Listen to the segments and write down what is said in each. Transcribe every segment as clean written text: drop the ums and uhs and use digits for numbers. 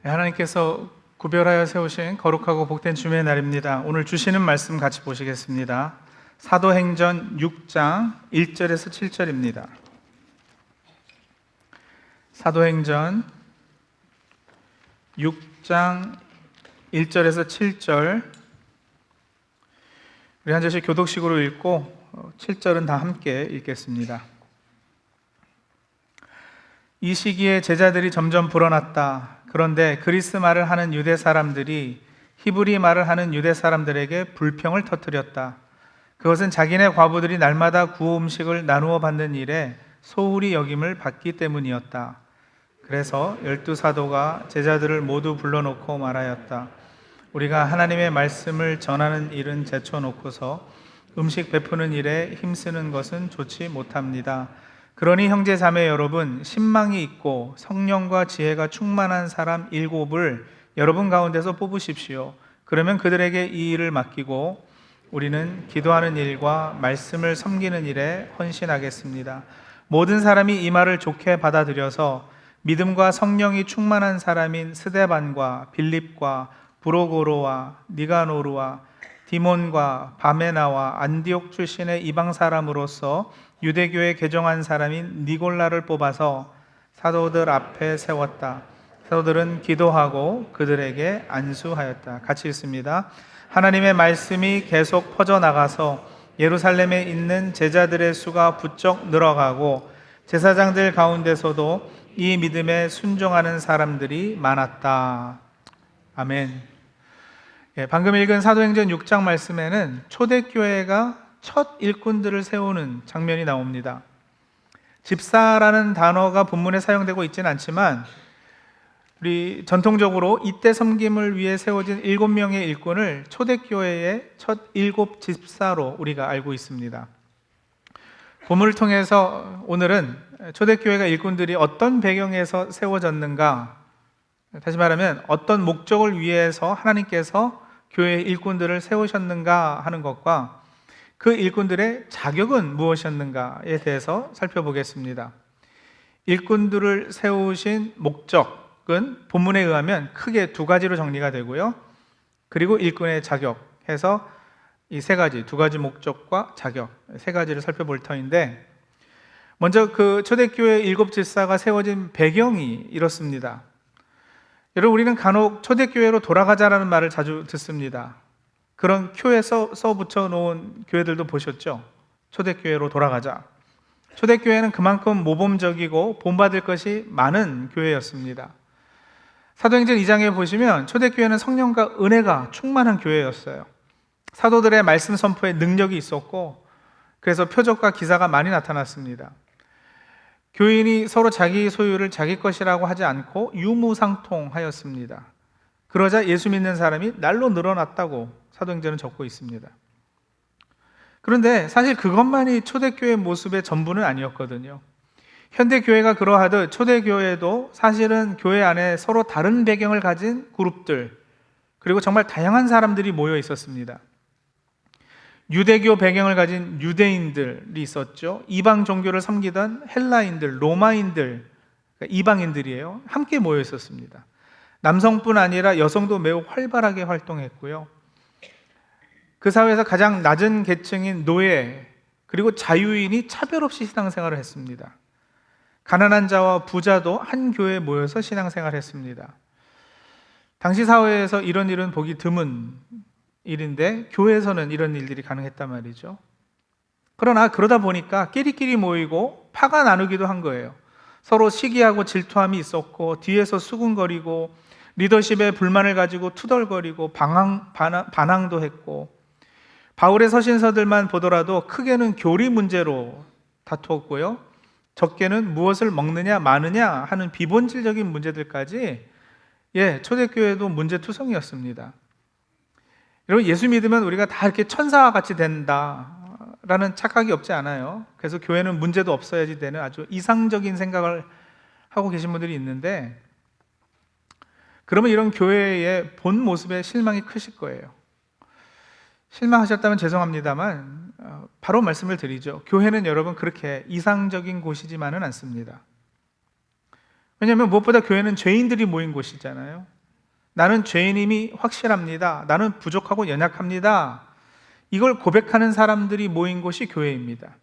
하나님께서 구별하여 세우신 거룩하고 복된 주님의 날입니다. 오늘 주시는 말씀 같이 보시겠습니다. 사도행전 6장 1절에서 7절입니다. 사도행전 6장 1절에서 7절, 우리 한 절씩 교독식으로 읽고 7절은 다 함께 읽겠습니다. 이 시기에 제자들이 점점 불어났다. 그런데 그리스 말을 하는 유대 사람들이 히브리 말을 하는 유대 사람들에게 불평을 터뜨렸다. 그것은 자기네 과부들이 날마다 구호 음식을 나누어 받는 일에 소홀히 여김을 받기 때문이었다. 그래서 12사도가 제자들을 모두 불러놓고 말하였다. 우리가 하나님의 말씀을 전하는 일은 제쳐놓고서 음식 베푸는 일에 힘쓰는 것은 좋지 못합니다. 그러니 형제 자매 여러분, 신망이 있고 성령과 지혜가 충만한 사람 7을 여러분 가운데서 뽑으십시오. 그러면 그들에게 이 일을 맡기고 우리는 기도하는 일과 말씀을 섬기는 일에 헌신하겠습니다. 모든 사람이 이 말을 좋게 받아들여서 믿음과 성령이 충만한 사람인 스데반과 빌립과 브로고로와 니가노르와 디몬과 바메나와 안디옥 출신의 이방 사람으로서 유대교에 개종한 사람인 니골라를 뽑아서 사도들 앞에 세웠다. 사도들은 기도하고 그들에게 안수하였다. 같이 읽습니다. 하나님의 말씀이 계속 퍼져나가서 예루살렘에 있는 제자들의 수가 부쩍 늘어가고 제사장들 가운데서도 이 믿음에 순종하는 사람들이 많았다. 아멘. 방금 읽은 사도행전 6장 말씀에는 초대교회가 첫 일꾼들을 세우는 장면이 나옵니다. 집사라는 단어가 본문에 사용되고 있지는 않지만 우리 전통적으로 이때 섬김을 위해 세워진 7명의 일꾼을 초대교회의 첫 7 집사로 우리가 알고 있습니다. 본문을 통해서 오늘은 초대교회가 일꾼들이 어떤 배경에서 세워졌는가, 다시 말하면 어떤 목적을 위해서 하나님께서 교회의 일꾼들을 세우셨는가 하는 것과 그 일꾼들의 자격은 무엇이었는가에 대해서 살펴보겠습니다. 일꾼들을 세우신 목적은 본문에 의하면 크게 2가지로 정리가 되고요. 그리고 일꾼의 자격 해서 이 3가지, 2가지 목적과 자격, 3가지를 살펴볼 터인데, 먼저 그 초대교회 7 집사가 세워진 배경이 이렇습니다. 여러분, 우리는 간혹 초대교회로 돌아가자라는 말을 자주 듣습니다. 그런 큐에 써붙여 놓은 교회들도 보셨죠? 초대교회로 돌아가자. 초대교회는 그만큼 모범적이고 본받을 것이 많은 교회였습니다. 사도행전 2장에 보시면 초대교회는 성령과 은혜가 충만한 교회였어요. 사도들의 말씀 선포에 능력이 있었고, 그래서 표적과 기사가 많이 나타났습니다. 교인이 서로 자기 소유를 자기 것이라고 하지 않고 유무상통하였습니다. 그러자 예수 믿는 사람이 날로 늘어났다고 사도행전은 적고 있습니다. 그런데 사실 그것만이 초대교회 모습의 전부는 아니었거든요. 현대교회가 그러하듯 초대교회도 사실은 교회 안에 서로 다른 배경을 가진 그룹들, 그리고 정말 다양한 사람들이 모여 있었습니다. 유대교 배경을 가진 유대인들이 있었죠. 이방 종교를 섬기던 헬라인들, 로마인들, 그러니까 이방인들이에요. 함께 모여 있었습니다. 남성뿐 아니라 여성도 매우 활발하게 활동했고요. 그 사회에서 가장 낮은 계층인 노예, 그리고 자유인이 차별 없이 신앙생활을 했습니다. 가난한 자와 부자도 한 교회에 모여서 신앙생활을 했습니다. 당시 사회에서 이런 일은 보기 드문 일인데 교회에서는 이런 일들이 가능했단 말이죠. 그러나 그러다 보니까 끼리끼리 모이고 파가 나누기도 한 거예요. 서로 시기하고 질투함이 있었고, 뒤에서 수군거리고, 리더십에 불만을 가지고 투덜거리고 반항도 했고, 바울의 서신서들만 보더라도 크게는 교리 문제로 다투었고요, 적게는 무엇을 먹느냐 마느냐 하는 비본질적인 문제들까지 초대교회도 문제투성이었습니다. 여러분, 예수 믿으면 우리가 다 이렇게 천사와 같이 된다라는 착각이 없지 않아요. 그래서 교회는 문제도 없어야지 되는 아주 이상적인 생각을 하고 계신 분들이 있는데, 그러면 이런 교회의 본 모습에 실망이 크실 거예요. 실망하셨다면 죄송합니다만 바로 말씀을 드리죠. 교회는 여러분 그렇게 이상적인 곳이지만은 않습니다. 왜냐하면 무엇보다 교회는 죄인들이 모인 곳이잖아요. 나는 죄인임이 확실합니다. 나는 부족하고 연약합니다. 이걸 고백하는 사람들이 모인 곳이 교회입니다.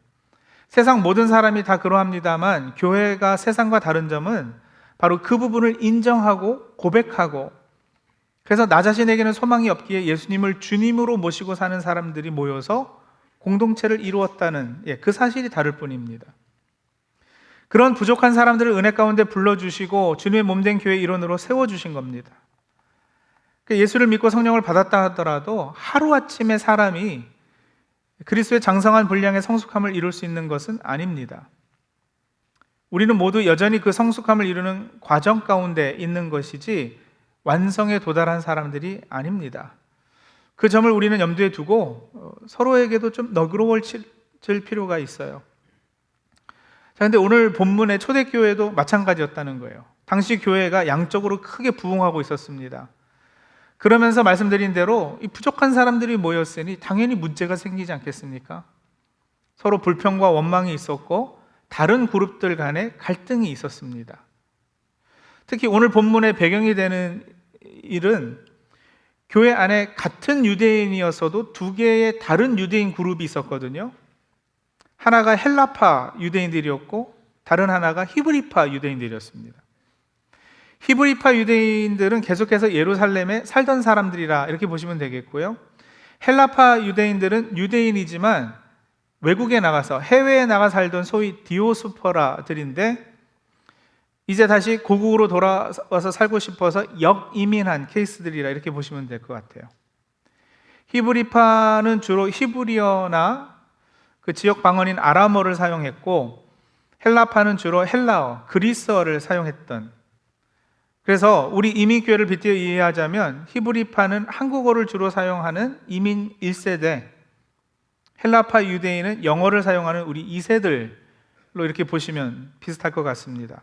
세상 모든 사람이 다 그러합니다만 교회가 세상과 다른 점은 바로 그 부분을 인정하고 고백하고, 그래서 나 자신에게는 소망이 없기에 예수님을 주님으로 모시고 사는 사람들이 모여서 공동체를 이루었다는 그 사실이 다를 뿐입니다. 그런 부족한 사람들을 은혜 가운데 불러주시고 주님의 몸된 교회 일원으로 세워주신 겁니다. 예수를 믿고 성령을 받았다 하더라도 하루아침에 사람이 그리스도의 장성한 분량의 성숙함을 이룰 수 있는 것은 아닙니다. 우리는 모두 여전히 그 성숙함을 이루는 과정 가운데 있는 것이지 완성에 도달한 사람들이 아닙니다. 그 점을 우리는 염두에 두고 서로에게도 좀 너그러워질 필요가 있어요. 자, 근데 오늘 본문의 초대교회도 마찬가지였다는 거예요. 당시 교회가 양적으로 크게 부흥하고 있었습니다. 그러면서 말씀드린 대로 이 부족한 사람들이 모였으니 당연히 문제가 생기지 않겠습니까? 서로 불평과 원망이 있었고 다른 그룹들 간에 갈등이 있었습니다. 특히 오늘 본문의 배경이 되는 일은 교회 안에 같은 유대인이었어도 두 개의 다른 유대인 그룹이 있었거든요. 하나가 헬라파 유대인들이었고 다른 하나가 히브리파 유대인들이었습니다. 히브리파 유대인들은 계속해서 예루살렘에 살던 사람들이라 이렇게 보시면 되겠고요. 헬라파 유대인들은 유대인이지만 외국에 나가서 해외에 나가 살던 소위 디오스포라들인데 이제 다시 고국으로 돌아와서 살고 싶어서 역이민한 케이스들이라 이렇게 보시면 될 것 같아요. 히브리파는 주로 히브리어나 그 지역 방언인 아람어를 사용했고 헬라파는 주로 헬라어, 그리스어를 사용했던, 그래서 우리 이민교회를 빗대어 이해하자면 히브리파는 한국어를 주로 사용하는 이민 1세대, 헬라파 유대인은 영어를 사용하는 우리 2세들로 이렇게 보시면 비슷할 것 같습니다.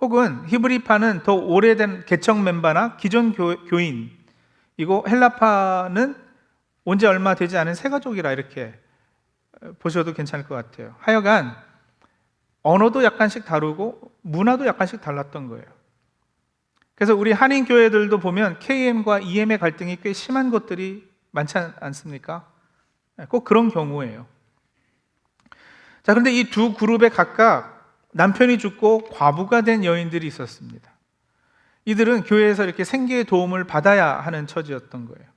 혹은 히브리파는 더 오래된 개척 멤버나 기존 교인이고 헬라파는 온 지 얼마 되지 않은 새가족이라 이렇게 보셔도 괜찮을 것 같아요. 하여간 언어도 약간씩 다르고 문화도 약간씩 달랐던 거예요. 그래서 우리 한인교회들도 보면 KM과 EM의 갈등이 꽤 심한 것들이 많지 않습니까? 꼭 그런 경우예요. 자, 그런데 이 두 그룹에 각각 남편이 죽고 과부가 된 여인들이 있었습니다. 이들은 교회에서 이렇게 생계의 도움을 받아야 하는 처지였던 거예요.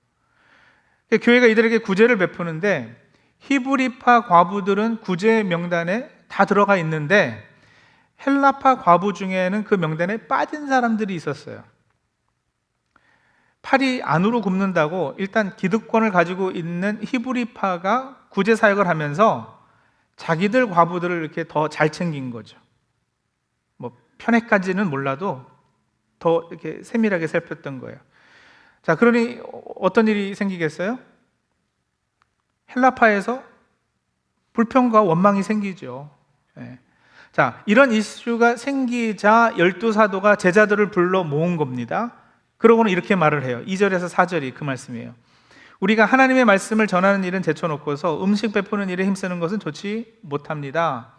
교회가 이들에게 구제를 베푸는데 히브리파 과부들은 구제 명단에 다 들어가 있는데 헬라파 과부 중에는 그 명단에 빠진 사람들이 있었어요. 팔이 안으로 굽는다고 일단 기득권을 가지고 있는 히브리파가 구제 사역을 하면서 자기들 과부들을 이렇게 더 잘 챙긴 거죠. 뭐 편애까지는 몰라도 더 이렇게 세밀하게 살폈던 거예요. 자, 그러니 어떤 일이 생기겠어요? 헬라파에서 불평과 원망이 생기죠. 네. 자, 이런 이슈가 생기자 12사도가 제자들을 불러 모은 겁니다. 그러고는 이렇게 말을 해요. 2절에서 4절이 그 말씀이에요. 우리가 하나님의 말씀을 전하는 일은 제쳐놓고서 음식 베푸는 일에 힘쓰는 것은 좋지 못합니다.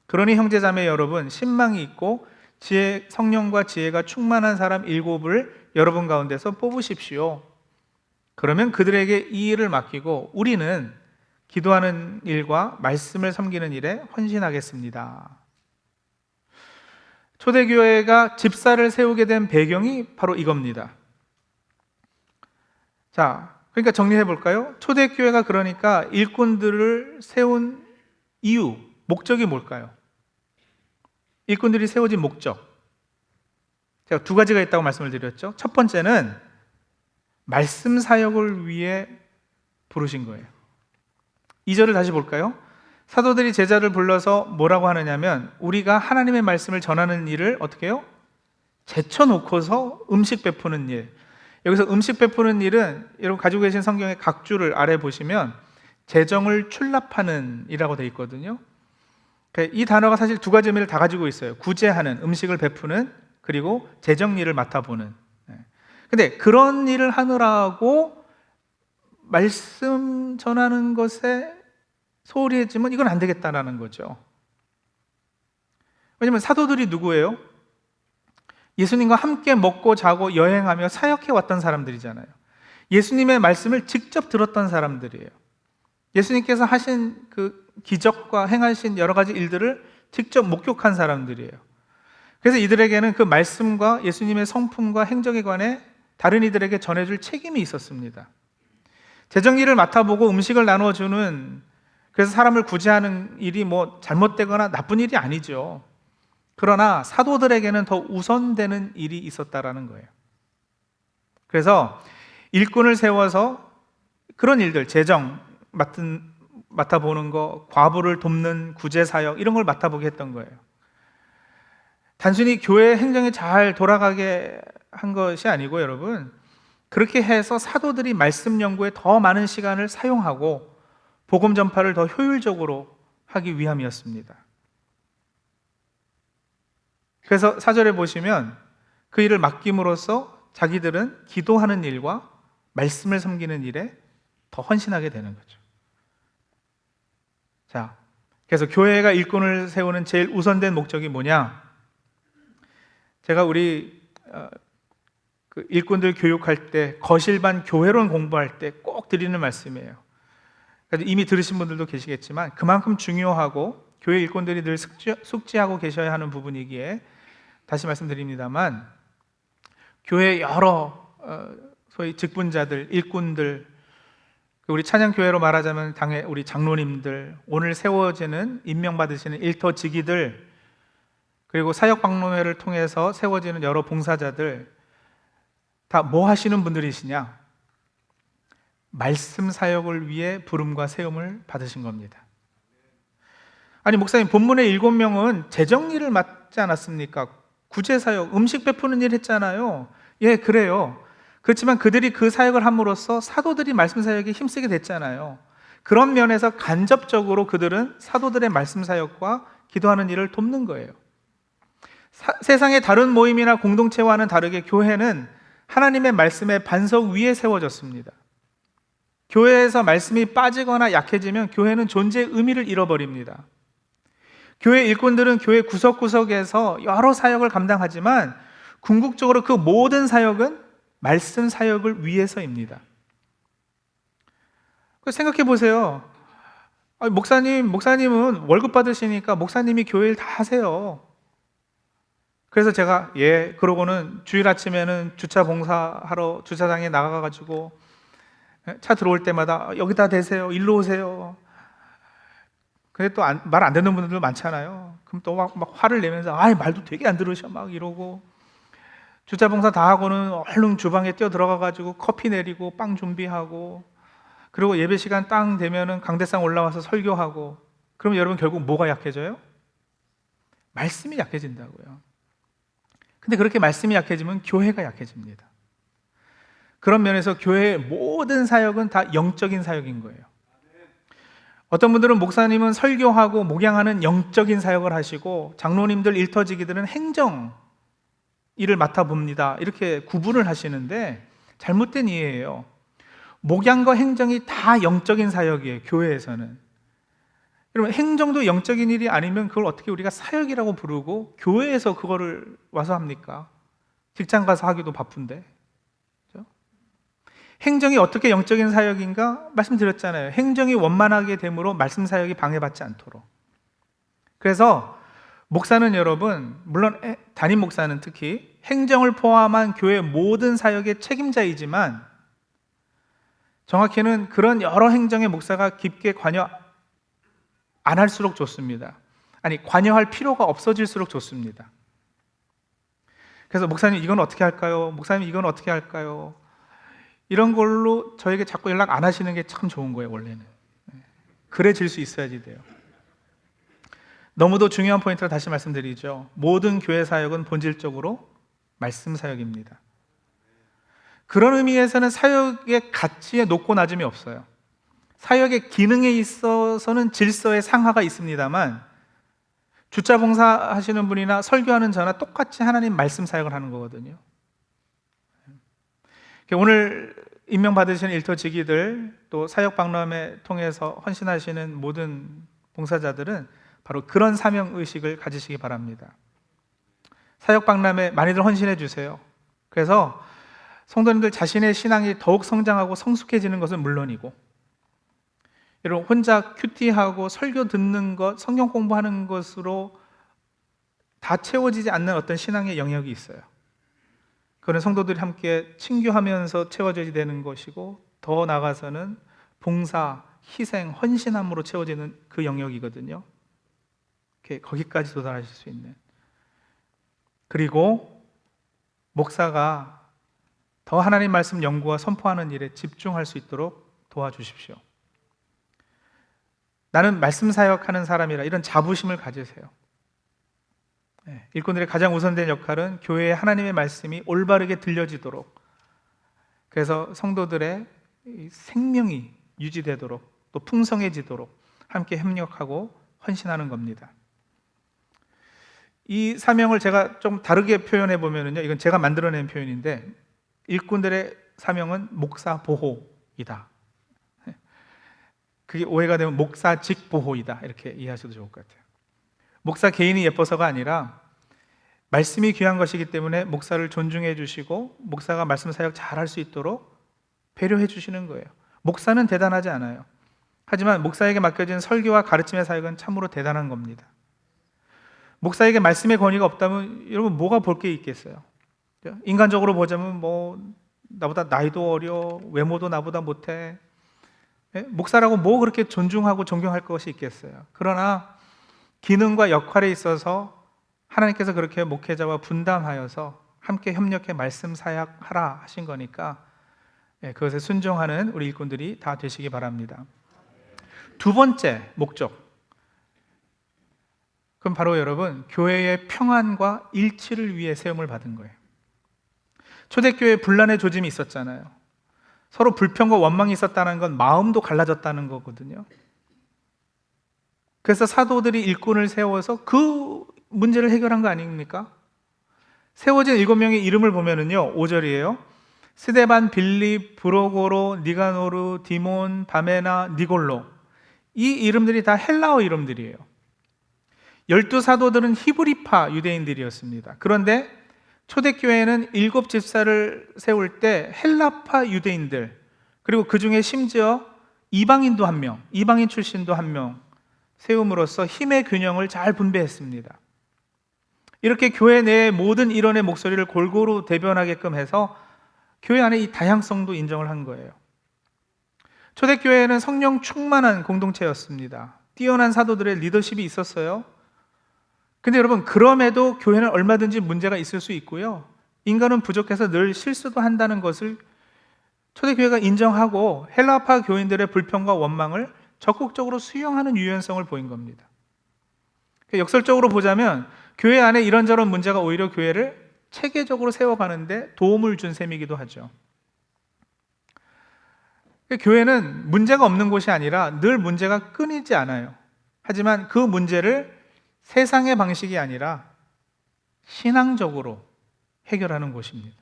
그러니 형제자매 여러분, 신망이 있고 성령과 지혜가 충만한 사람 7을 여러분 가운데서 뽑으십시오. 그러면 그들에게 이 일을 맡기고 우리는 기도하는 일과 말씀을 섬기는 일에 헌신하겠습니다. 초대교회가 집사를 세우게 된 배경이 바로 이겁니다. 자, 그러니까 정리해 볼까요? 초대교회가 그러니까 일꾼들을 세운 이유, 목적이 뭘까요? 일꾼들이 세워진 목적, 제가 두 가지가 있다고 말씀을 드렸죠. 첫 번째는 말씀 사역을 위해 부르신 거예요. 2절을 다시 볼까요? 사도들이 제자를 불러서 뭐라고 하느냐면 우리가 하나님의 말씀을 전하는 일을 어떻게 해요? 제쳐놓고서 음식 베푸는 일. 여기서 음식 베푸는 일은 여러분 가지고 계신 성경의 각 줄을 아래 보시면 재정을 출납하는 이라고 되어 있거든요. 이 단어가 사실 두 가지 의미를 다 가지고 있어요. 구제하는, 음식을 베푸는, 그리고 재정 일을 맡아보는. 근데 그런 일을 하느라고 말씀 전하는 것에 소홀히 했지만 이건 안 되겠다라는 거죠. 왜냐하면 사도들이 누구예요? 예수님과 함께 먹고 자고 여행하며 사역해 왔던 사람들이잖아요. 예수님의 말씀을 직접 들었던 사람들이에요. 예수님께서 하신 그 기적과 행하신 여러 가지 일들을 직접 목격한 사람들이에요. 그래서 이들에게는 그 말씀과 예수님의 성품과 행적에 관해 다른 이들에게 전해줄 책임이 있었습니다. 재정일을 맡아보고 음식을 나눠주는, 그래서 사람을 구제하는 일이 뭐 잘못되거나 나쁜 일이 아니죠. 그러나 사도들에게는 더 우선되는 일이 있었다라는 거예요. 그래서 일꾼을 세워서 그런 일들, 재정 맡아보는 거, 과부를 돕는 구제사역, 이런 걸 맡아보게 했던 거예요. 단순히 교회 행정이 잘 돌아가게 한 것이 아니고, 여러분, 그렇게 해서 사도들이 말씀 연구에 더 많은 시간을 사용하고 복음 전파를 더 효율적으로 하기 위함이었습니다. 그래서 4절에 보시면 그 일을 맡김으로써 자기들은 기도하는 일과 말씀을 섬기는 일에 더 헌신하게 되는 거죠. 자, 그래서 교회가 일꾼을 세우는 제일 우선된 목적이 뭐냐? 제가 우리 그 일꾼들 교육할 때, 거실반 교회론 공부할 때 꼭 드리는 말씀이에요. 이미 들으신 분들도 계시겠지만 그만큼 중요하고 교회 일꾼들이 늘 숙지하고 계셔야 하는 부분이기에 다시 말씀드립니다만, 교회 여러 소위 직분자들, 일꾼들, 우리 찬양교회로 말하자면 당의 우리 장로님들, 오늘 세워지는 임명받으시는 일터직위들, 그리고 사역박람회를 통해서 세워지는 여러 봉사자들, 다 뭐 하시는 분들이시냐? 말씀 사역을 위해 부름과 세움을 받으신 겁니다. 아니, 목사님, 본문의 7명은 재정일을 맡지 않았습니까? 구제사역, 음식 베푸는 일 했잖아요. 예, 그래요. 그렇지만 그들이 그 사역을 함으로써 사도들이 말씀 사역에 힘쓰게 됐잖아요. 그런 면에서 간접적으로 그들은 사도들의 말씀 사역과 기도하는 일을 돕는 거예요. 세상의 다른 모임이나 공동체와는 다르게 교회는 하나님의 말씀의 반석 위에 세워졌습니다. 교회에서 말씀이 빠지거나 약해지면 교회는 존재의 의미를 잃어버립니다. 교회 일꾼들은 교회 구석구석에서 여러 사역을 감당하지만 궁극적으로 그 모든 사역은 말씀 사역을 위해서입니다. 생각해 보세요. 목사님은 월급 받으시니까 목사님이 교회 일 다 하세요. 그래서 제가 그러고는 주일 아침에는 주차 봉사하러 주차장에 나가가지고 차 들어올 때마다 여기다 대세요, 일로 오세요. 근데 또 말 안 듣는 분들 많잖아요. 그럼 또 막 화를 내면서 말도 되게 안 들으셔 막 이러고, 주차 봉사 다 하고는 얼른 주방에 뛰어 들어가가지고 커피 내리고 빵 준비하고, 그리고 예배 시간 땅 되면은 강대상 올라와서 설교하고. 그러면 여러분 결국 뭐가 약해져요? 말씀이 약해진다고요. 근데 그렇게 말씀이 약해지면 교회가 약해집니다. 그런 면에서 교회의 모든 사역은 다 영적인 사역인 거예요. 어떤 분들은 목사님은 설교하고 목양하는 영적인 사역을 하시고, 장로님들, 일터지기들은 행정 일을 맡아봅니다, 이렇게 구분을 하시는데 잘못된 이해예요. 목양과 행정이 다 영적인 사역이에요, 교회에서는. 여러분, 행정도 영적인 일이 아니면 그걸 어떻게 우리가 사역이라고 부르고 교회에서 그거를 와서 합니까? 직장 가서 하기도 바쁜데. 그렇죠? 행정이 어떻게 영적인 사역인가? 말씀드렸잖아요. 행정이 원만하게 됨으로 말씀 사역이 방해받지 않도록. 그래서 목사는, 여러분, 물론 담임 목사는 특히 행정을 포함한 교회 모든 사역의 책임자이지만, 정확히는 그런 여러 행정의 목사가 깊게 관여 안 할수록 좋습니다. 관여할 필요가 없어질수록 좋습니다. 그래서 목사님 이건 어떻게 할까요? 목사님 이건 어떻게 할까요? 이런 걸로 저에게 자꾸 연락 안 하시는 게 참 좋은 거예요, 원래는. 그래질 수 있어야지 돼요. 너무도 중요한 포인트를 다시 말씀드리죠. 모든 교회 사역은 본질적으로 말씀 사역입니다. 그런 의미에서는 사역의 가치에 높고 낮음이 없어요. 사역의 기능에 있어서는 질서의 상하가 있습니다만, 주차 봉사하시는 분이나 설교하는 저나 똑같이 하나님 말씀 사역을 하는 거거든요. 오늘 임명받으신 일터직위들, 또 사역박람회 통해서 헌신하시는 모든 봉사자들은 바로 그런 사명의식을 가지시기 바랍니다. 사역 박람회 많이들 헌신해 주세요. 그래서 성도님들 자신의 신앙이 더욱 성장하고 성숙해지는 것은 물론이고, 여러분 혼자 큐티하고 설교 듣는 것, 성경 공부하는 것으로 다 채워지지 않는 어떤 신앙의 영역이 있어요. 그런 성도들이 함께 친교하면서 채워져야 되는 것이고, 더 나아가서는 봉사, 희생, 헌신함으로 채워지는 그 영역이거든요. 거기까지 도달하실 수 있는. 그리고 목사가 더 하나님 말씀 연구와 선포하는 일에 집중할 수 있도록 도와주십시오. 나는 말씀 사역하는 사람이라 이런 자부심을 가지세요. 일꾼들의 가장 우선된 역할은 교회에 하나님의 말씀이 올바르게 들려지도록, 그래서 성도들의 생명이 유지되도록 또 풍성해지도록 함께 협력하고 헌신하는 겁니다. 이 사명을 제가 좀 다르게 표현해 보면요, 이건 제가 만들어낸 표현인데, 일꾼들의 사명은 목사 보호이다. 그게 오해가 되면 목사직 보호이다, 이렇게 이해하셔도 좋을 것 같아요. 목사 개인이 예뻐서가 아니라 말씀이 귀한 것이기 때문에 목사를 존중해 주시고 목사가 말씀 사역 잘할 수 있도록 배려해 주시는 거예요. 목사는 대단하지 않아요. 하지만 목사에게 맡겨진 설교와 가르침의 사역은 참으로 대단한 겁니다. 목사에게 말씀의 권위가 없다면 여러분 뭐가 볼 게 있겠어요? 인간적으로 보자면 뭐 나보다 나이도 어려, 외모도 나보다 못해, 목사라고 뭐 그렇게 존중하고 존경할 것이 있겠어요? 그러나 기능과 역할에 있어서 하나님께서 그렇게 목회자와 분담하여서 함께 협력해 말씀 사역하라 하신 거니까 그것에 순종하는 우리 일꾼들이 다 되시기 바랍니다. 두 번째 목적, 그럼 바로 여러분 교회의 평안과 일치를 위해 세움을 받은 거예요. 초대교회에 분란의 조짐이 있었잖아요. 서로 불평과 원망이 있었다는 건 마음도 갈라졌다는 거거든요. 그래서 사도들이 일꾼을 세워서 그 문제를 해결한 거 아닙니까? 세워진 7명의 이름을 보면은요, 5절이에요. 스데반, 빌립, 브로고로, 니가노르, 디몬, 바메나, 니골로. 이 이름들이 다 헬라어 이름들이에요. 12사도들은 히브리파 유대인들이었습니다. 그런데 초대교회는 7 집사를 세울 때 헬라파 유대인들, 그리고 그 중에 심지어 이방인도 한 명, 이방인 출신도 한 명 세움으로써 힘의 균형을 잘 분배했습니다. 이렇게 교회 내의 모든 일원의 목소리를 골고루 대변하게끔 해서 교회 안에 이 다양성도 인정을 한 거예요. 초대교회는 성령 충만한 공동체였습니다. 뛰어난 사도들의 리더십이 있었어요. 근데 여러분, 그럼에도 교회는 얼마든지 문제가 있을 수 있고요, 인간은 부족해서 늘 실수도 한다는 것을 초대교회가 인정하고 헬라파 교인들의 불평과 원망을 적극적으로 수용하는 유연성을 보인 겁니다. 역설적으로 보자면 교회 안에 이런저런 문제가 오히려 교회를 체계적으로 세워가는데 도움을 준 셈이기도 하죠. 교회는 문제가 없는 곳이 아니라 늘 문제가 끊이지 않아요. 하지만 그 문제를 세상의 방식이 아니라 신앙적으로 해결하는 곳입니다.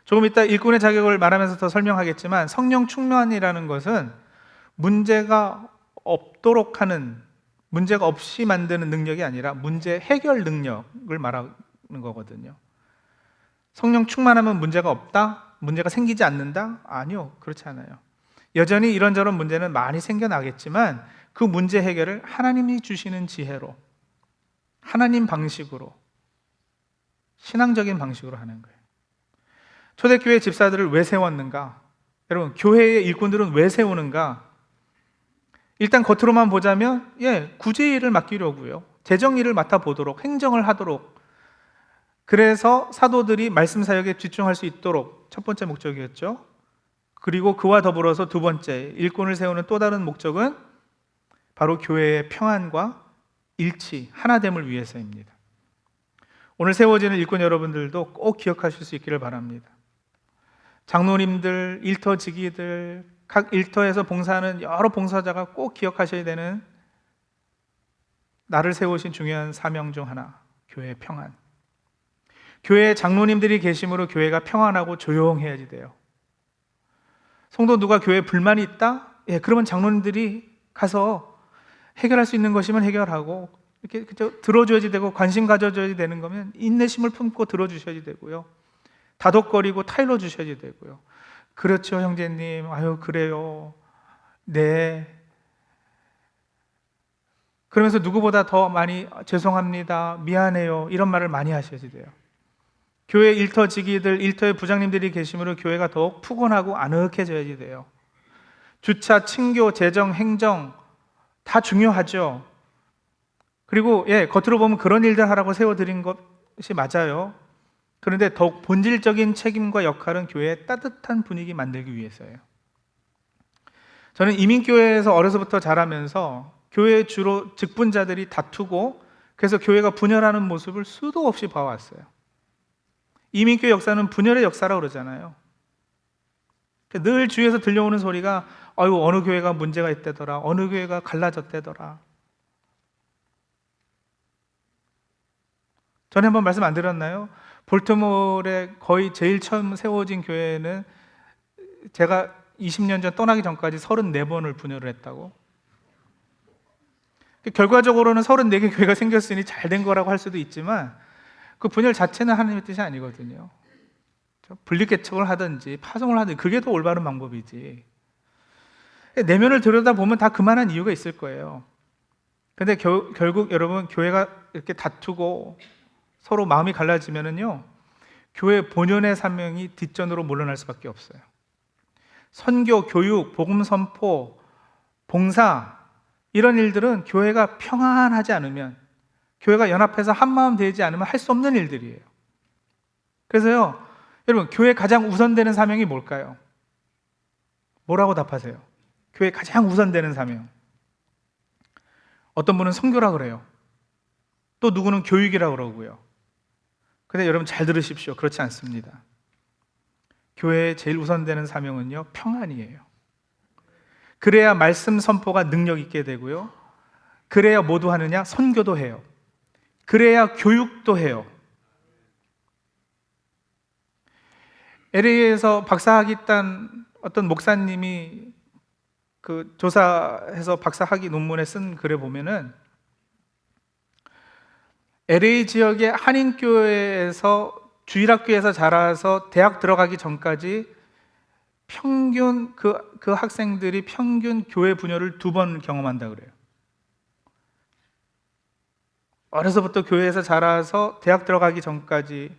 조금 이따 일꾼의 자격을 말하면서 더 설명하겠지만, 성령 충만이라는 것은 문제가 없도록 하는, 문제가 없이 만드는 능력이 아니라 문제 해결 능력을 말하는 거거든요. 성령 충만하면 문제가 없다? 문제가 생기지 않는다? 아니요, 그렇지 않아요. 여전히 이런저런 문제는 많이 생겨나겠지만 그 문제 해결을 하나님이 주시는 지혜로, 하나님 방식으로, 신앙적인 방식으로 하는 거예요. 초대교회 집사들을 왜 세웠는가? 여러분, 교회의 일꾼들은 왜 세우는가? 일단 겉으로만 보자면 구제 일을 맡기려고요, 재정 일을 맡아보도록, 행정을 하도록, 그래서 사도들이 말씀 사역에 집중할 수 있도록 첫 번째 목적이었죠. 그리고 그와 더불어서 두 번째, 일꾼을 세우는 또 다른 목적은 바로 교회의 평안과 일치, 하나됨을 위해서입니다. 오늘 세워지는 일꾼 여러분들도 꼭 기억하실 수 있기를 바랍니다. 장로님들, 일터 직위들, 각 일터에서 봉사하는 여러 봉사자가 꼭 기억하셔야 되는 나를 세우신 중요한 사명 중 하나, 교회의 평안. 교회에 장로님들이 계심으로 교회가 평안하고 조용해야지 돼요. 성도 누가 교회에 불만이 있다? 그러면 장로님들이 가서 해결할 수 있는 것이면 해결하고, 이렇게 그저 들어줘야지 되고 관심 가져줘야 되는 거면 인내심을 품고 들어주셔야지 되고요. 다독거리고 타일러 주셔야지 되고요. 그렇죠, 형제님. 아유, 그래요. 네. 그러면서 누구보다 더 많이 죄송합니다, 미안해요, 이런 말을 많이 하셔야지 돼요. 교회 일터지기들, 일터의 부장님들이 계시므로 교회가 더욱 푸근하고 아늑해져야지 돼요. 주차, 친교, 재정, 행정 다 중요하죠. 그리고 겉으로 보면 그런 일들 하라고 세워드린 것이 맞아요. 그런데 더욱 본질적인 책임과 역할은 교회의 따뜻한 분위기 만들기 위해서예요. 저는 이민교회에서 어려서부터 자라면서 교회 주로 직분자들이 다투고 그래서 교회가 분열하는 모습을 수도 없이 봐왔어요. 이민교회 역사는 분열의 역사라고 그러잖아요. 늘 주위에서 들려오는 소리가 아유, 어느 교회가 문제가 있대더라, 어느 교회가 갈라졌대더라. 전에 한번 말씀 안 드렸나요? 볼트모어에 거의 제일 처음 세워진 교회는 제가 20년 전 떠나기 전까지 34번을 분열을 했다고. 결과적으로는 34개 교회가 생겼으니 잘 된 거라고 할 수도 있지만 그 분열 자체는 하나님의 뜻이 아니거든요. 분리개척을 하든지 파송을 하든지 그게 더 올바른 방법이지. 내면을 들여다보면 다 그만한 이유가 있을 거예요. 근데 결국 여러분, 교회가 이렇게 다투고 서로 마음이 갈라지면은요, 교회 본연의 사명이 뒷전으로 물러날 수밖에 없어요. 선교, 교육, 복음 선포, 봉사, 이런 일들은 교회가 평안하지 않으면, 교회가 연합해서 한마음 되지 않으면 할 수 없는 일들이에요. 그래서요, 여러분, 교회 가장 우선되는 사명이 뭘까요? 뭐라고 답하세요? 교회 가장 우선되는 사명. 어떤 분은 선교라 그래요. 또 누구는 교육이라 그러고요. 근데 여러분 잘 들으십시오. 그렇지 않습니다. 교회의 제일 우선되는 사명은요, 평안이에요. 그래야 말씀 선포가 능력 있게 되고요. 그래야 모두 하느냐? 선교도 해요. 그래야 교육도 해요. LA에서 박사학위 딴 어떤 목사님이 그 조사해서 박사학위 논문에 쓴 글에 보면은 LA 지역의 한인교회에서 주일학교에서 자라서 대학 들어가기 전까지 평균 그 학생들이 평균 교회 분열을 2번 경험한다 그래요. 어려서부터 교회에서 자라서 대학 들어가기 전까지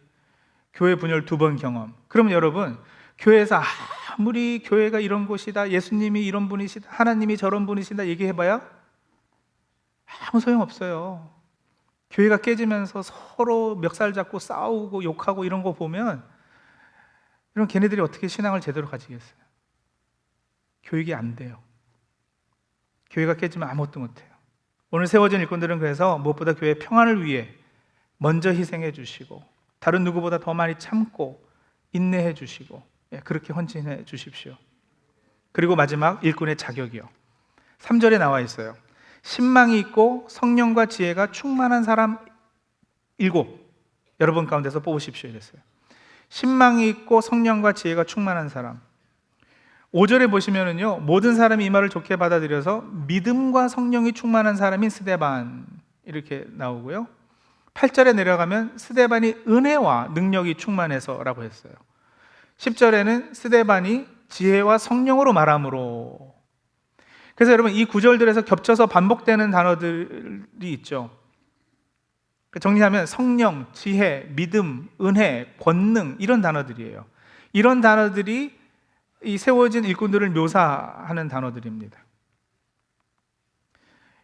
교회 분열 2번 경험. 그러면 여러분, 교회에서 아무리 교회가 이런 곳이다, 예수님이 이런 분이시다, 하나님이 저런 분이시다 얘기해봐야 아무 소용없어요. 교회가 깨지면서 서로 멱살 잡고 싸우고 욕하고 이런 거 보면 이런 걔네들이 어떻게 신앙을 제대로 가지겠어요? 교육이 안 돼요. 교회가 깨지면 아무것도 못해요. 오늘 세워진 일꾼들은 그래서 무엇보다 교회의 평안을 위해 먼저 희생해 주시고 다른 누구보다 더 많이 참고 인내해 주시고 그렇게 헌신해 주십시오. 그리고 마지막 일꾼의 자격이요. 3절에 나와 있어요. 신망이 있고 성령과 지혜가 충만한 사람 7 여러분 가운데서 뽑으십시오 이랬어요. 신망이 있고 성령과 지혜가 충만한 사람. 5절에 보시면은요, 모든 사람이 이 말을 좋게 받아들여서 믿음과 성령이 충만한 사람인 스데반 이렇게 나오고요. 8절에 내려가면 스데반이 은혜와 능력이 충만해서 라고 했어요. 10절에는 스데반이 지혜와 성령으로 말함으로. 그래서 여러분, 이 구절들에서 겹쳐서 반복되는 단어들이 있죠. 정리하면 성령, 지혜, 믿음, 은혜, 권능 이런 단어들이에요. 이런 단어들이 이 세워진 일꾼들을 묘사하는 단어들입니다.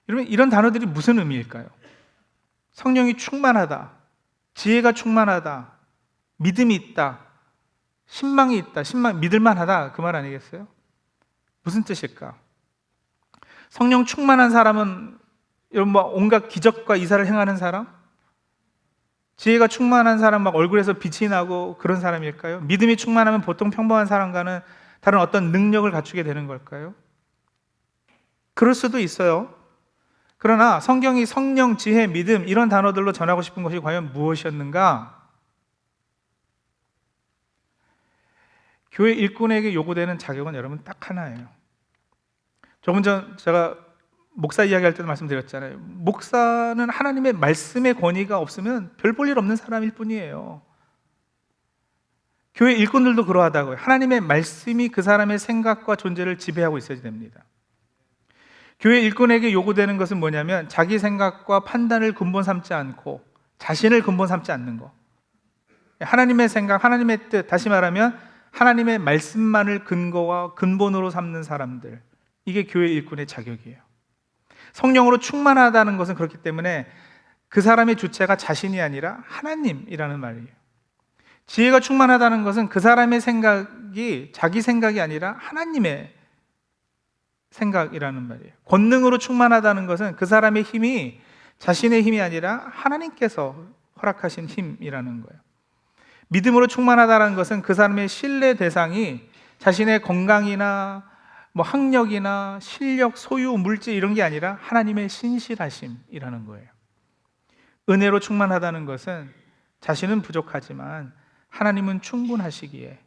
여러분, 이런 단어들이 무슨 의미일까요? 성령이 충만하다, 지혜가 충만하다, 믿음이 있다, 신망이 있다, 믿을만하다, 그 말 아니겠어요? 무슨 뜻일까? 성령 충만한 사람은 여러분 온갖 기적과 이사를 행하는 사람? 지혜가 충만한 사람, 막 얼굴에서 빛이 나고 그런 사람일까요? 믿음이 충만하면 보통 평범한 사람과는 다른 어떤 능력을 갖추게 되는 걸까요? 그럴 수도 있어요. 그러나 성경이 성령, 지혜, 믿음 이런 단어들로 전하고 싶은 것이 과연 무엇이었는가? 교회 일꾼에게 요구되는 자격은 여러분 딱 하나예요. 조금 전 제가 목사 이야기할 때도 말씀드렸잖아요. 목사는 하나님의 말씀의 권위가 없으면 별 볼 일 없는 사람일 뿐이에요. 교회 일꾼들도 그러하다고요. 하나님의 말씀이 그 사람의 생각과 존재를 지배하고 있어야 됩니다. 교회 일꾼에게 요구되는 것은 뭐냐면 자기 생각과 판단을 근본 삼지 않고 자신을 근본 삼지 않는 거. 하나님의 생각, 하나님의 뜻, 다시 말하면 하나님의 말씀만을 근거와 근본으로 삼는 사람들, 이게 교회 일꾼의 자격이에요. 성령으로 충만하다는 것은 그렇기 때문에 그 사람의 주체가 자신이 아니라 하나님이라는 말이에요. 지혜가 충만하다는 것은 그 사람의 생각이 자기 생각이 아니라 하나님의 생각이라는 말이에요. 권능으로 충만하다는 것은 그 사람의 힘이 자신의 힘이 아니라 하나님께서 허락하신 힘이라는 거예요. 믿음으로 충만하다는 것은 그 사람의 신뢰 대상이 자신의 건강이나 학력이나 실력, 소유, 물질 이런 게 아니라 하나님의 신실하심이라는 거예요. 은혜로 충만하다는 것은 자신은 부족하지만 하나님은 충분하시기에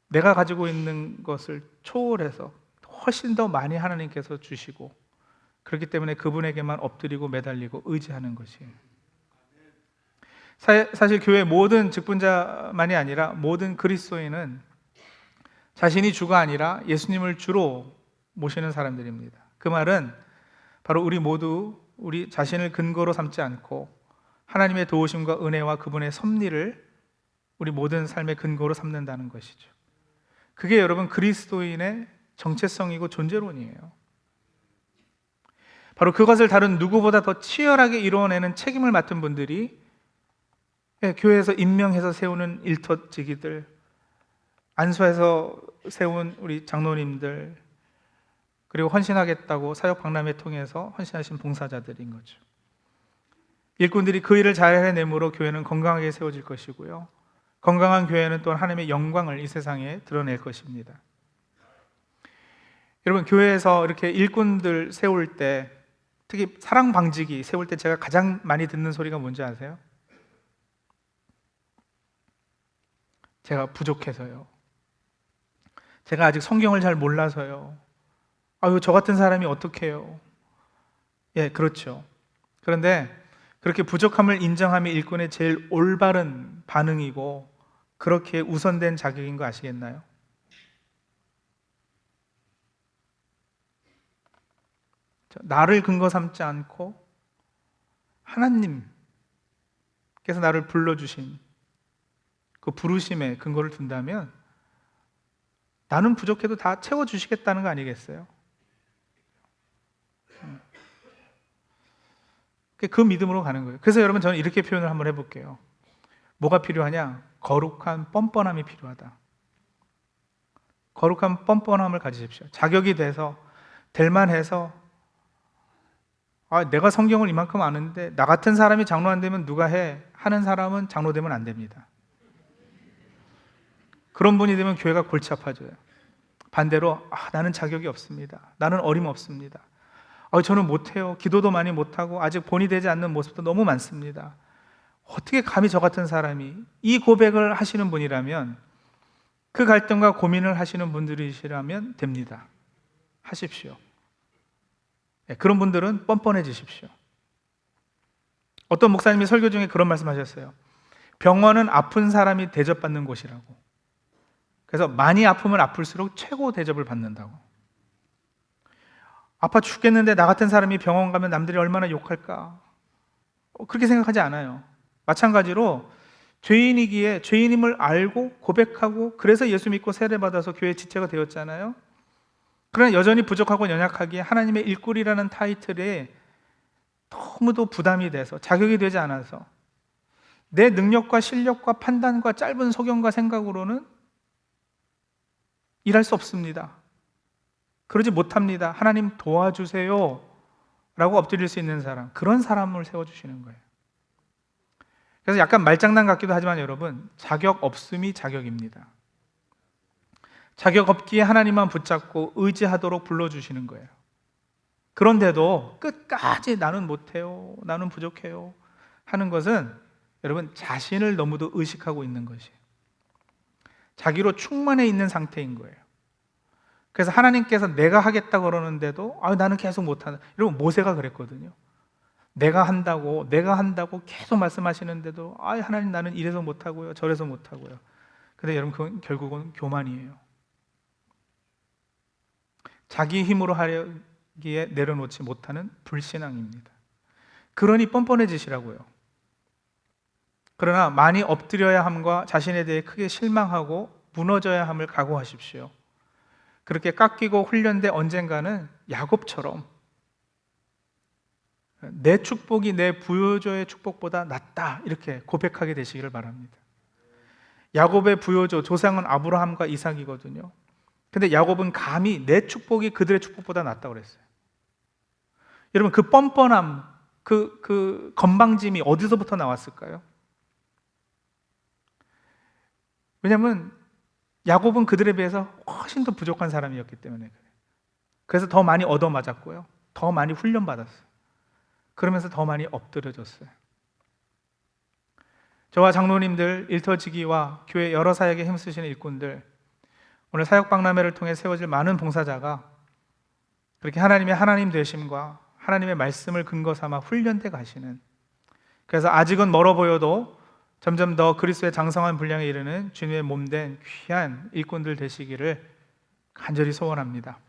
내가 가지고 있는 것을 초월해서 훨씬 더 많이 하나님께서 주시고, 그렇기 때문에 그분에게만 엎드리고 매달리고 의지하는 것이에요. 사실 교회 모든 직분자만이 아니라 모든 그리스도인은 자신이 주가 아니라 예수님을 주로 모시는 사람들입니다. 그 말은 바로 우리 모두 우리 자신을 근거로 삼지 않고 하나님의 도우심과 은혜와 그분의 섭리를 우리 모든 삶의 근거로 삼는다는 것이죠. 그게 여러분 그리스도인의 정체성이고 존재론이에요. 바로 그것을 다른 누구보다 더 치열하게 이루어내는 책임을 맡은 분들이 교회에서 임명해서 세우는 일터지기들, 안수해서 세운 우리 장로님들, 그리고 헌신하겠다고 사역 박람회 통해서 헌신하신 봉사자들인 거죠. 일꾼들이 그 일을 잘 해내므로 교회는 건강하게 세워질 것이고요, 건강한 교회는 또한 하나님의 영광을 이 세상에 드러낼 것입니다. 여러분, 교회에서 이렇게 일꾼들 세울 때, 특히 사랑방지기 세울 때 제가 가장 많이 듣는 소리가 뭔지 아세요? 제가 부족해서요. 제가 아직 성경을 잘 몰라서요. 아유, 저 같은 사람이 어떡해요? 예, 그렇죠. 그런데 그렇게 부족함을 인정함이 일꾼의 제일 올바른 반응이고 그렇게 우선된 자격인 거 아시겠나요? 나를 근거 삼지 않고 하나님께서 나를 불러주신 그 부르심에 근거를 둔다면 나는 부족해도 다 채워주시겠다는 거 아니겠어요? 그 믿음으로 가는 거예요. 그래서 여러분, 저는 이렇게 표현을 한번 해볼게요. 뭐가 필요하냐? 거룩한 뻔뻔함이 필요하다. 거룩한 뻔뻔함을 가지십시오. 자격이 돼서 될만해서 내가 성경을 이만큼 아는데 나 같은 사람이 장로 안 되면 누가 해? 하는 사람은 장로 되면 안 됩니다. 그런 분이 되면 교회가 골치 아파져요. 반대로 나는 자격이 없습니다. 나는 어림없습니다. 저는 못해요. 기도도 많이 못하고 아직 본이 되지 않는 모습도 너무 많습니다. 어떻게 감히 저 같은 사람이, 이 고백을 하시는 분이라면, 그 갈등과 고민을 하시는 분들이시라면 됩니다. 하십시오. 그런 분들은 뻔뻔해지십시오. 어떤 목사님이 설교 중에 그런 말씀하셨어요. 병원은 아픈 사람이 대접받는 곳이라고. 그래서 많이 아프면 아플수록 최고 대접을 받는다고. 아파 죽겠는데 나 같은 사람이 병원 가면 남들이 얼마나 욕할까? 그렇게 생각하지 않아요. 마찬가지로 죄인이기에 죄인임을 알고 고백하고 그래서 예수 믿고 세례받아서 교회 지체가 되었잖아요. 그러나 여전히 부족하고 연약하기에 하나님의 일꾼이라는 타이틀에 너무도 부담이 돼서 자격이 되지 않아서 내 능력과 실력과 판단과 짧은 소견과 생각으로는 일할 수 없습니다. 그러지 못합니다. 하나님 도와주세요 라고 엎드릴 수 있는 사람, 그런 사람을 세워주시는 거예요. 그래서 약간 말장난 같기도 하지만 여러분, 자격 없음이 자격입니다. 자격 없기에 하나님만 붙잡고 의지하도록 불러주시는 거예요. 그런데도 끝까지 나는 못해요, 나는 부족해요 하는 것은 여러분, 자신을 너무도 의식하고 있는 것이에요. 자기로 충만해 있는 상태인 거예요. 그래서 하나님께서 내가 하겠다고 그러는데도 나는 계속 못하는, 여러분 모세가 그랬거든요. 내가 한다고 계속 말씀하시는데도 하나님 나는 이래서 못하고요, 저래서 못하고요. 근데 여러분 그건 결국은 교만이에요. 자기 힘으로 하기에 내려놓지 못하는 불신앙입니다. 그러니 뻔뻔해지시라고요. 그러나 많이 엎드려야 함과 자신에 대해 크게 실망하고 무너져야 함을 각오하십시오. 그렇게 깎이고 훈련돼 언젠가는 야곱처럼 내 축복이 내 부요조의 축복보다 낫다, 이렇게 고백하게 되시기를 바랍니다. 야곱의 부요조, 조상은 아브라함과 이삭이거든요. 근데 야곱은 감히 내 축복이 그들의 축복보다 낫다고 그랬어요. 여러분 그 뻔뻔함, 그 건방짐이 어디서부터 나왔을까요? 왜냐하면 야곱은 그들에 비해서 훨씬 더 부족한 사람이었기 때문에 그래요. 그래서 더 많이 얻어맞았고요, 더 많이 훈련받았어요. 그러면서 더 많이 엎드려졌어요. 저와 장로님들, 일터지기와 교회 여러 사역에 힘쓰시는 일꾼들, 오늘 사역박람회를 통해 세워질 많은 봉사자가 그렇게 하나님의 하나님 되심과 하나님의 말씀을 근거 삼아 훈련돼 가시는, 그래서 아직은 멀어 보여도 점점 더 그리스도의 장성한 분량에 이르는 주님의 몸된 귀한 일꾼들 되시기를 간절히 소원합니다.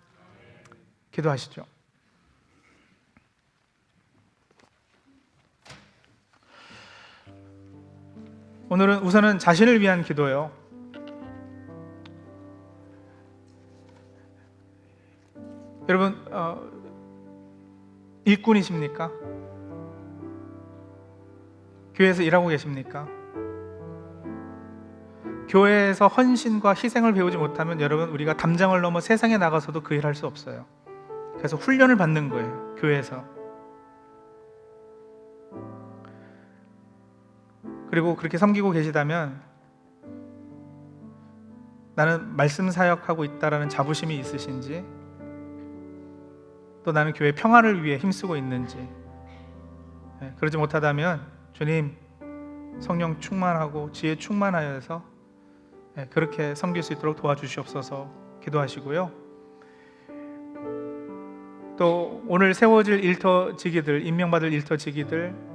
기도하시죠. 오늘은 우선은 자신을 위한 기도예요. 여러분 일꾼이십니까? 교회에서 일하고 계십니까? 교회에서 헌신과 희생을 배우지 못하면 여러분 우리가 담장을 넘어 세상에 나가서도 그 일을 할 수 없어요. 그래서 훈련을 받는 거예요, 교회에서. 그리고 그렇게 섬기고 계시다면 나는 말씀 사역하고 있다라는 자부심이 있으신지, 또 나는 교회 평화를 위해 힘쓰고 있는지, 그러지 못하다면 주님 성령 충만하고 지혜 충만하여서 그렇게 섬길 수 있도록 도와주시옵소서 기도하시고요. 또 오늘 세워질 일터지기들, 임명받을 일터지기들,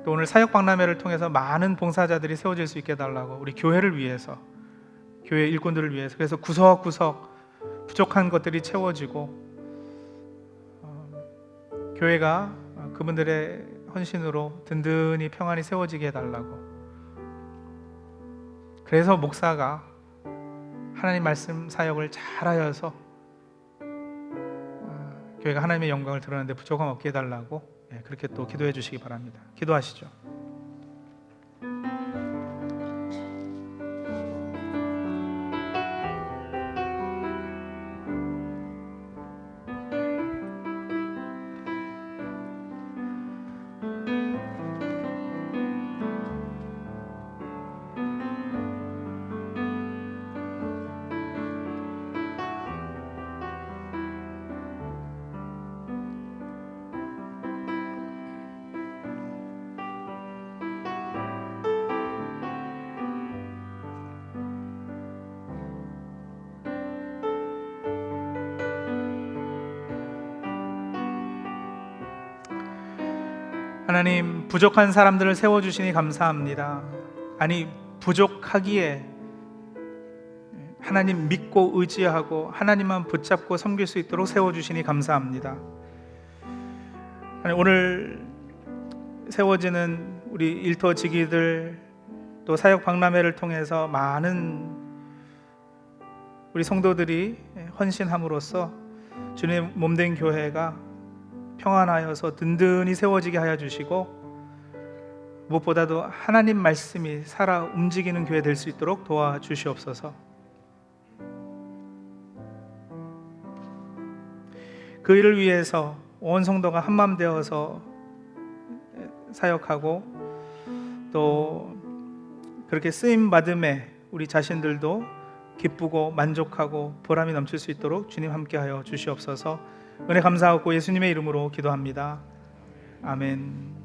또 오늘 사역박람회를 통해서 많은 봉사자들이 세워질 수 있게 해달라고, 우리 교회를 위해서, 교회 일꾼들을 위해서, 그래서 구석구석 부족한 것들이 채워지고 교회가 그분들의 헌신으로 든든히 평안히 세워지게 해달라고, 그래서 목사가 하나님 말씀 사역을 잘하여서 교회가 하나님의 영광을 드러내는데 부족함 없게 해달라고 그렇게 또 기도해 주시기 바랍니다. 기도하시죠. 하나님, 부족한 사람들을 세워주시니 감사합니다. 아니, 부족하기에 하나님 믿고 의지하고 하나님만 붙잡고 섬길 수 있도록 세워주시니 감사합니다. 오늘 세워지는 우리 일터지기들, 또 사역박람회를 통해서 많은 우리 성도들이 헌신함으로써 주님의 몸된 교회가 평안하여서 든든히 세워지게 하여 주시고, 무엇보다도 하나님 말씀이 살아 움직이는 교회 될 수 있도록 도와주시옵소서. 그 일을 위해서 온 성도가 한마음 되어서 사역하고, 또 그렇게 쓰임 받음에 우리 자신들도 기쁘고 만족하고 보람이 넘칠 수 있도록 주님 함께하여 주시옵소서. 은혜 감사하고 예수님의 이름으로 기도합니다. 아멘.